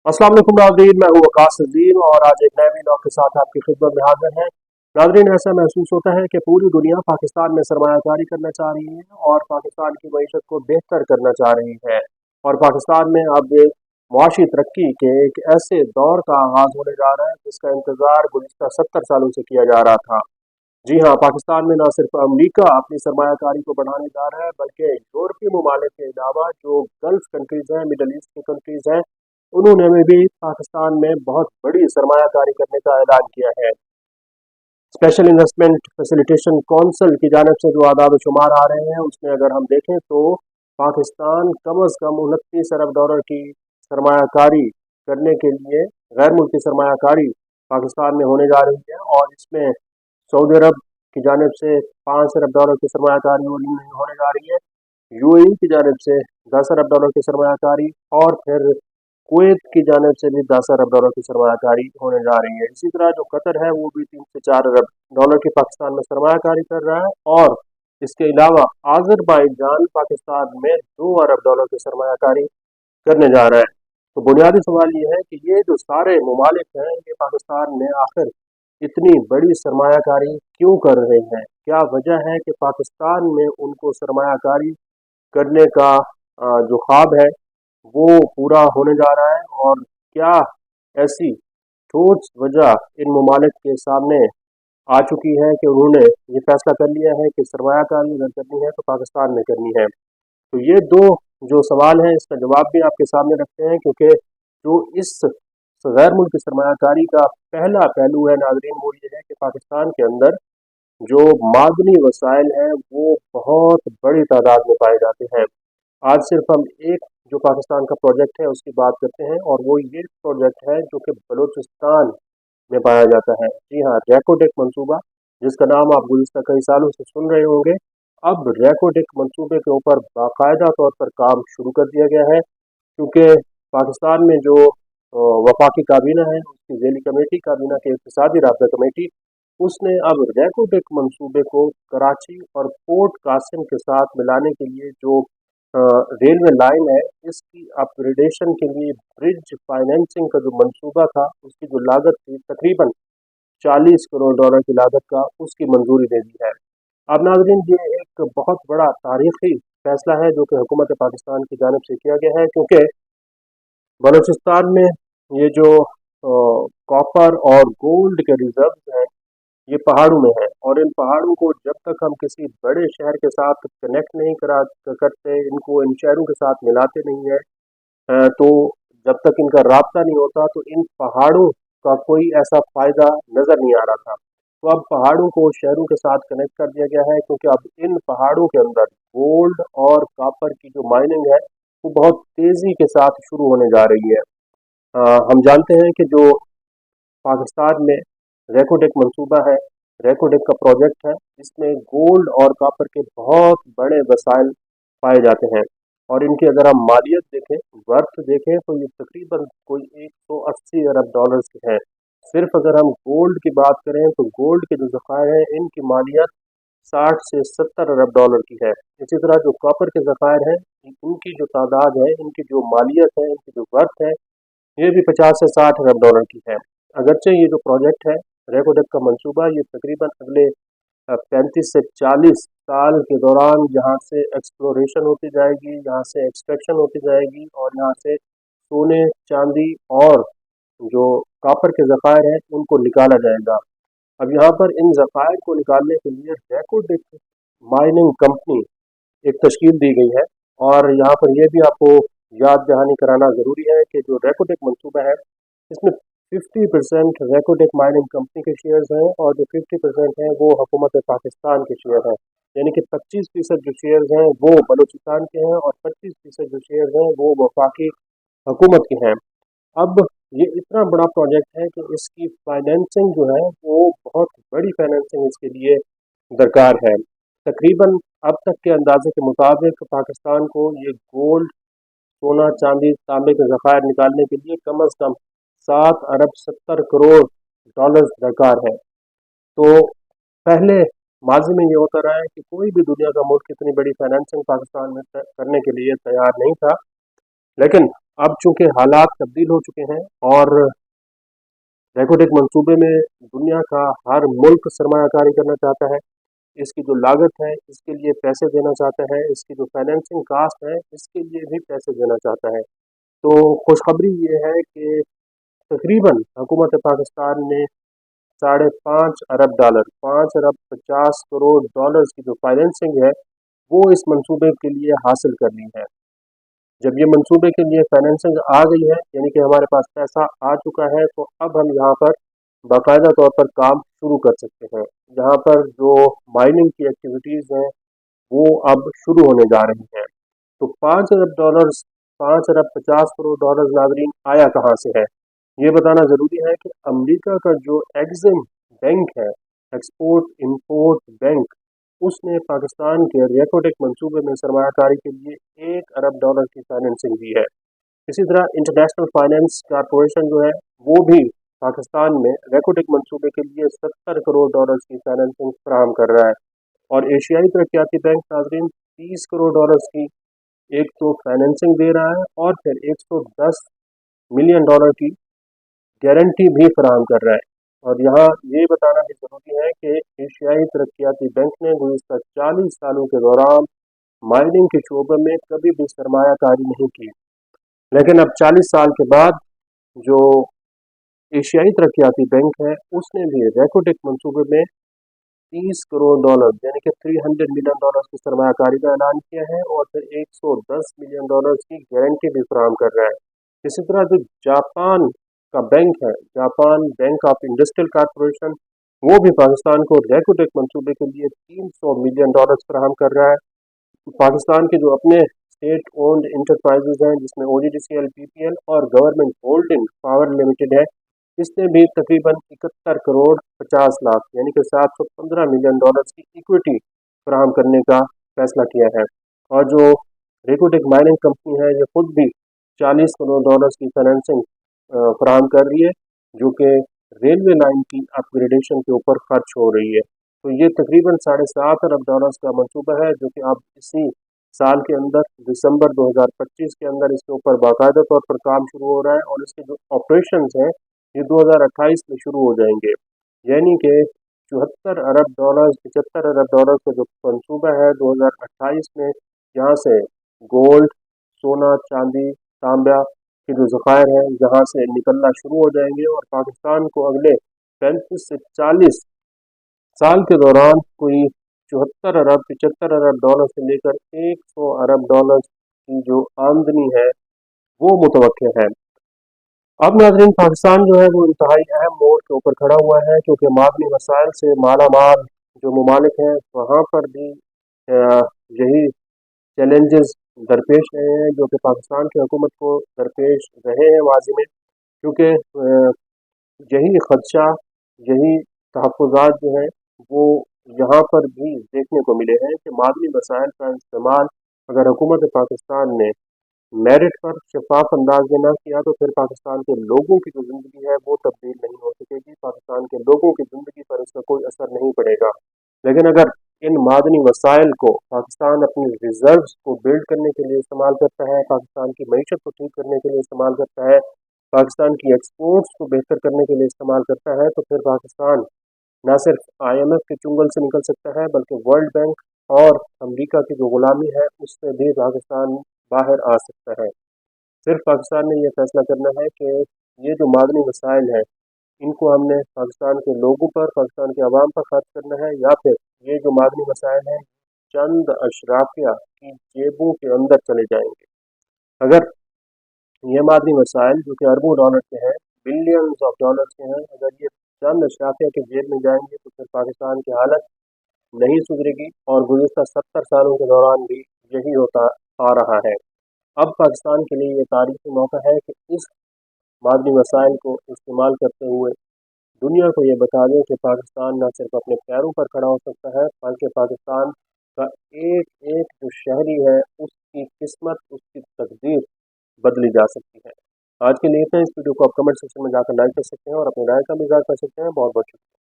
अस्सलाम वालेकुम नाज़रीन, मैं हूँ वकास अज़ीम और आज एक नए वीडियो के साथ आपकी खिदमत में हाजिर है। नाज़रीन, ऐसा महसूस होता है कि पूरी दुनिया पाकिस्तान में सरमायाकारी करना चाह रही है और पाकिस्तान की मईशत को बेहतर करना चाह रही है। और पाकिस्तान में अब मुआशी तरक्की के एक ऐसे दौर का आगाज़ होने जा रहा है जिसका इंतज़ार गुज़िश्ता 70 सालों से किया जा रहा था। जी हाँ, पाकिस्तान में न सिर्फ अमरीका अपनी सरमायाकारी को बढ़ाने जा रहा है बल्कि यूरोपीय ममालिक के अलावा जो गल्फ कंट्रीज़ हैं, मिडल ईस्ट की कंट्रीज़ हैं, उन्होंने भी पाकिस्तान में बहुत बड़ी सरमायाकारी करने का ऐलान किया है। स्पेशल इन्वेस्टमेंट फैसिलिटेशन कौंसिल की जानिब से जो आदाद शुमार आ रहे हैं उसमें अगर हम देखें तो पाकिस्तान कम अज़ कम 29 अरब डॉलर की सरमायाकारी करने के लिए गैर मुल्की सरमायाकारी पाकिस्तान में होने जा रही है और इसमें सऊदी अरब की जानिब से 5 अरब डॉलर की सरमायाकारी होने जा रही है, यूएई की जानिब से 10 अरब डॉलर की सरमायाकारी और फिर कुवैत की जानिब से भी 10 अरब डॉलर की सरमायाकारी होने जा रही है। इसी तरह जो कतर है वो भी 3 से 4 अरब डॉलर की पाकिस्तान में सरमायाकारी कर रहा है और इसके अलावा आज़रबाईजान पाकिस्तान में 2 अरब डॉलर की सरमायाकारी करने जा रहा है। तो बुनियादी सवाल ये है कि ये जो सारे ममालिक हैं ये पाकिस्तान में आखिर इतनी बड़ी सरमायाकारी क्यों कर रहे हैं? क्या वजह है कि पाकिस्तान में उनको सरमायाकारी करने का जो ख्वाब है वो पूरा होने जा रहा है और क्या ऐसी ठोस वजह इन ममालिक के सामने आ चुकी है कि उन्होंने ये फैसला कर लिया है कि सरमायाकारी अगर करनी है तो पाकिस्तान में करनी है। तो ये दो जो सवाल हैं इसका जवाब भी आपके सामने रखते हैं क्योंकि जो इस गैर मुल्की सरमायाकारी का पहला पहलू है नाज़रीन वो ये है कि पाकिस्तान के अंदर जो मादनी वसाइल हैं वो बहुत बड़ी तादाद में पाए जाते हैं। आज सिर्फ हम एक जो पाकिस्तान का प्रोजेक्ट है उसकी बात करते हैं और वो ये प्रोजेक्ट है जो कि बलूचिस्तान में पाया जाता है। जी हाँ, रैकोडेक मंसूबा जिसका नाम आप गुज़िश्ता कई सालों से सुन रहे होंगे, अब रैकोडेक मंसूबे के ऊपर बाकायदा तौर पर काम शुरू कर दिया गया है क्योंकि पाकिस्तान में जो वफाकी काबीना है उसकी ज़ेली कमेटी काबीना के इक़्तिसादी राबता कमेटी उसने अब रैकोडेक मंसूबे को कराची और पोर्ट कासिम के साथ मिलाने के लिए जो रेलवे लाइन है इसकी अपग्रेडेशन के लिए ब्रिज फाइनेंसिंग का जो मंसूबा था उसकी जो लागत थी तकरीबन 40 करोड़ डॉलर की लागत का उसकी मंजूरी दे दी है। अब नाज़रीन ये एक बहुत बड़ा तारीखी फैसला है जो कि हुकूमत पाकिस्तान की जानिब से किया गया है क्योंकि बलूचिस्तान में ये जो कॉपर और गोल्ड के रिजर्व हैं ये पहाड़ों में है और इन पहाड़ों को जब तक हम किसी बड़े शहर के साथ कनेक्ट नहीं करा करते, इनको इन शहरों के साथ मिलाते नहीं है तो जब तक इनका राब्ता नहीं होता तो इन पहाड़ों का कोई ऐसा फ़ायदा नज़र नहीं आ रहा था। तो अब पहाड़ों को शहरों के साथ कनेक्ट कर दिया गया है क्योंकि अब इन पहाड़ों के अंदर गोल्ड और कॉपर की जो माइनिंग है वो बहुत तेज़ी के साथ शुरू होने जा रही है। हम जानते हैं कि जो पाकिस्तान में रैकोडेक मंसूबा है, रैकोडेक का प्रोजेक्ट है, इसमें गोल्ड और कॉपर के बहुत बड़े वसाइल पाए जाते हैं और इनकी अगर हम मालियत देखें, वर्थ देखें तो ये तकरीबन कोई 180 अरब डॉलर्स के हैं। सिर्फ अगर हम गोल्ड की बात करें तो गोल्ड के जो ज़खायर हैं इनकी मालियत 60 से 70 अरब डॉलर की है। इसी तरह जो कॉपर के ज़खायर हैं इनकी जो तादाद है, इनकी जो मालियत है, इनकी जो वर्थ है ये भी 50 से 60 अरब डॉलर की है। अगरचे ये जो प्रोजेक्ट है रैकोडेक का मंसूबा ये तकरीबन अगले 35 से 40 साल के दौरान यहाँ से एक्सप्लोरेशन होती जाएगी, यहाँ से एक्सट्रैक्शन होती जाएगी और यहाँ से सोने, चांदी और जो कॉपर के ज़खायर हैं उनको निकाला जाएगा। अब यहाँ पर इन ज़खायर को निकालने के लिए रैकोडेक माइनिंग कंपनी एक तश्कील दी गई है और यहाँ पर यह भी आपको याद दहानी कराना ज़रूरी है कि जो रैकोडेक मंसूबा है इसमें 50% रैकोडेक माइनिंग कंपनी के शेयर्स हैं और जो 50% हैं वो हुकूमत पाकिस्तान के शेयर हैं, यानी कि 25% जो शेयर्स हैं वो बलूचिस्तान के हैं और 25% जो शेयर्स हैं वो वफाकी हुकूमत के हैं। अब ये इतना बड़ा प्रोजेक्ट है कि इसकी फाइनेंसिंग जो है वो बहुत बड़ी फाइनेंसिंग इसके लिए दरकार है। तकरीबन अब तक के अंदाजे के मुताबिक पाकिस्तान को ये गोल्ड, सोना, चांदी, तांबे के ज़खायर निकालने के लिए कम अज़ कम 7 अरब 70 करोड़ डॉलर्स दरकार है। तो पहले माजी में ये होता रहा है कि कोई भी दुनिया का मुल्क इतनी बड़ी फाइनेंसिंग पाकिस्तान में करने के लिए तैयार नहीं था, लेकिन अब चूंकि हालात तब्दील हो चुके हैं और रेकोटेक मंसूबे में दुनिया का हर मुल्क सरमायाकारी करना चाहता है, इसकी जो लागत है इसके लिए पैसे देना चाहता है, इसकी जो फाइनेंसिंग कास्ट है इसके लिए भी पैसे देना चाहता है। तो खुशखबरी ये है कि तकरीबन हुकूमत पाकिस्तान ने 5.5 अरब डॉलर, 5 अरब 50 करोड़ डॉलर्स की जो फाइनेंसिंग है वो इस मंसूबे के लिए हासिल कर ली है। जब ये मंसूबे के लिए फाइनेंसिंग आ गई है, यानी कि हमारे पास पैसा आ चुका है, तो अब हम यहाँ पर बाकायदा तौर पर काम शुरू कर सकते हैं। यहाँ पर जो माइनिंग की एक्टिविटीज़ हैं वो अब शुरू होने जा रही हैं। तो 5 अरब डॉलर्स, 5 अरब 50 करोड़ डॉलर्स नाजरीन आया कहाँ से है, ये बताना ज़रूरी है कि अमेरिका का जो एग्जिम बैंक है, एक्सपोर्ट इंपोर्ट बैंक, उसने पाकिस्तान के रेकोटेक मंसूबे में सरमायाकारी के लिए 1 अरब डॉलर की फाइनेंसिंग दी है। इसी तरह इंटरनेशनल फाइनेंस कॉरपोरेशन जो है वो भी पाकिस्तान में रेकोटेक मंसूबे के लिए 70 करोड़ डॉलर्स की फाइनेंसिंग फराहम कर रहा है। और एशियाई तरक्याती बैंक नाजरीन 30 करोड़ डॉलर्स की एक तो फाइनेंसिंग दे रहा है और फिर 110 मिलियन डॉलर की गारंटी भी फराहम कर रहा है। और यहाँ ये बताना भी ज़रूरी है कि एशियाई तरक्याती बैंक ने गुज़श्ता 40 सालों के दौरान माइनिंग के शोबे में कभी भी सरमायाकारी नहीं की, लेकिन अब 40 साल के बाद जो एशियाई तरक्याती बैंक है उसने भी रेकोटेक मंसूबे में 30 करोड़ डॉलर यानी कि 300 मिलियन डॉलर की सरमायाकारी का ऐलान किया है और फिर 110 मिलियन डॉलर की गारंटी भी फराहम कर रहा है। इसी तरह जो जापान का बैंक है, Japan bank of industrial corporation, वो भी पाकिस्तान को रेकोटेक मंसूबे के लिए 300 मिलियन डॉलर फराहम कर रहा है। पाकिस्तान के जो अपने स्टेट ओन्ड इंटरप्राइजेज हैं जिसमें OGDCL, PPL और गवर्नमेंट होल्डिंग पावर लिमिटेड है, इसने भी तकरीबन 71 करोड़ 50 लाख यानी कि 715 मिलियन डॉलर्स की इक्विटी फराहम करने का फैसला किया है। और जो रेकोटेक माइनिंग कंपनी है ये खुद भी 40 करोड़ डॉलर्स की फाइनेंसिंग फराहम कर रही है, जो कि रेलवे लाइन की अपग्रेडेशन के ऊपर खर्च हो रही है। तो ये तकरीबन 7.5 अरब डॉलर्स का मंसूबा है जो कि अब इसी साल के अंदर दिसंबर 2025 के अंदर इसके ऊपर बाकायदा तौर पर काम शुरू हो रहा है और इसके जो ऑपरेशंस हैं ये 2028 में शुरू हो जाएंगे। यानी कि 74 अरब डॉलर 75 अरब डॉलर का जो मंसूबा है 2028 में यहाँ से गोल्ड, सोना, चांदी, तांबा के जो ज़खायर हैं यहाँ से निकलना शुरू हो जाएंगे और पाकिस्तान को अगले 35 से 40 साल के दौरान कोई 74 अरब 75 अरब डॉलर से लेकर 100 अरब डॉलर की जो आमदनी है वो मुतवक्किल है। अब नाज़रीन पाकिस्तान जो है वो इंतहाई अहम मोड़ के ऊपर खड़ा हुआ है, क्योंकि मादनी वसाइल से माला माल जो ममालिक हैं वहाँ पर भी यही चैलेंजेस दरपेश रहे हैं जो कि पाकिस्तान की हुकूमत को दरपेश रहे हैं माजी में, क्योंकि यही खदशा, यही तहफ़्फ़ुज़ात जो हैं वो यहाँ पर भी देखने को मिले हैं कि मादनी वसाइल का इस्तेमाल अगर हुकूमत पाकिस्तान ने मेरिट पर शफाफ अंदाज में ना किया तो फिर पाकिस्तान के लोगों की जो ज़िंदगी है वो तब्दील नहीं हो सकेगी, पाकिस्तान के लोगों की ज़िंदगी पर इसका कोई असर नहीं पड़ेगा। लेकिन अगर इन मादनी वसाइल को पाकिस्तान अपनी रिजर्व्स को बिल्ड करने के लिए इस्तेमाल करता है, पाकिस्तान की मईशत को ठीक करने के लिए इस्तेमाल करता है, पाकिस्तान की एक्सपोर्ट्स को बेहतर करने के लिए इस्तेमाल करता है, तो फिर पाकिस्तान न सिर्फ IMF के चुंगल से निकल सकता है बल्कि वर्ल्ड बैंक और अमेरिका की जो गुलामी है उससे भी पाकिस्तान बाहर आ सकता है। सिर्फ पाकिस्तान ने यह फैसला करना है कि ये जो मादनी वसाइल है इनको हमने पाकिस्तान के लोगों पर, पाकिस्तान के अवाम पर खर्च करना है, या फिर ये जो मादनी वसाइल हैं चंद अशराफिया की जेबों के अंदर चले जाएंगे। अगर ये मादनी वसाइल जो कि अरबों डॉलर के हैं, बिलियंस ऑफ डॉलर्स के हैं, अगर ये चंद अशराफिया के जेब में जाएंगे तो फिर पाकिस्तान की हालत नहीं सुधरेगी। और गुज़श्ता 70 सालों के दौरान भी यही होता आ रहा है। अब पाकिस्तान के लिए ये तारीखी मौका है कि इस मादनी वसाइल को इस्तेमाल करते हुए दुनिया को ये बता दें कि पाकिस्तान न सिर्फ अपने पैरों पर खड़ा हो सकता है बल्कि पाकिस्तान का एक एक जो शहरी है उसकी किस्मत, उसकी तकदीर बदली जा सकती है। आज के लिए इतना। इस वीडियो को आप कमेंट सेक्शन में जाकर लाइक कर सकते हैं और अपनी राय का भी इज़हार कर सकते हैं। बहुत बहुत शुक्रिया।